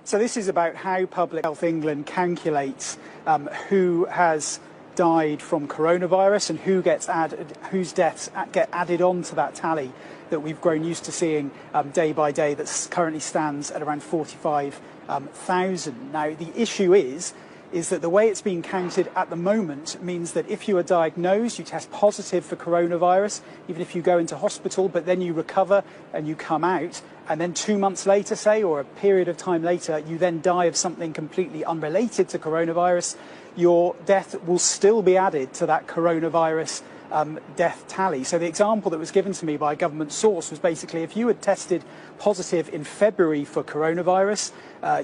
So this is about how Public Health England calculates who has died from coronavirus and whose deaths get added on to that tally that we've grown used to seeing day by day that currently stands at around 45,000. Now, the issue is that the way it's being counted at the moment means that if you are diagnosed, you test positive for coronavirus, even if you go into hospital, but then you recover and you come out, and then 2 months later, say, or a period of time later, you then die of something completely unrelated to coronavirus, your death will still be added to that coronavirus death tally. So the example that was given to me by a government source was basically if you had tested positive in February for coronavirus,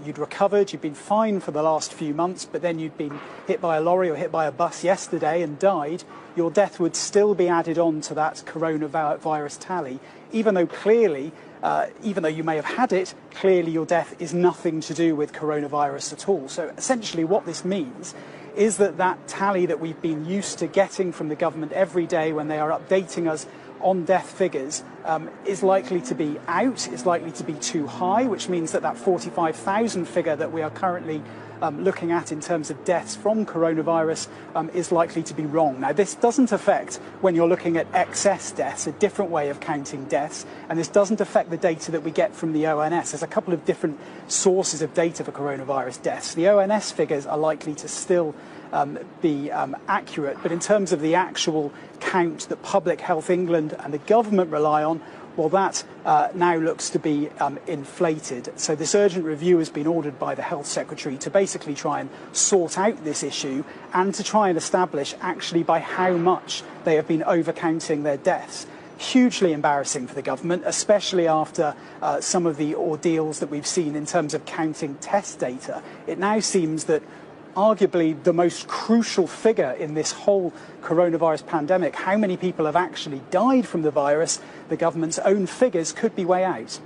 you'd recovered, you'd been fine for the last few months, but then you'd been hit by a lorry or hit by a bus yesterday and died, your death would still be added on to that coronavirus tally, even though clearly, even though you may have had it, clearly your death is nothing to do with coronavirus at all. So essentially what this means is that tally that we've been used to getting from the government every day when they are updating us on death figures is likely to be out, is likely to be too high, which means that 45,000 figure that we are currently looking at in terms of deaths from coronavirus is likely to be wrong. Now, this doesn't affect when you're looking at excess deaths, a different way of counting deaths, and this doesn't affect the data that we get from the ONS. There's a couple of different sources of data for coronavirus deaths. The ONS figures are likely to still be accurate, but in terms of the actual count that Public Health England and the government rely on, well, that now looks to be inflated. So this urgent review has been ordered by the Health Secretary to basically try and sort out this issue and to try and establish actually by how much they have been overcounting their deaths. Hugely embarrassing for the government, especially after some of the ordeals that we've seen in terms of counting test data. It now seems that arguably the most crucial figure in this whole coronavirus pandemic, how many people have actually died from the virus, the government's own figures could be way out.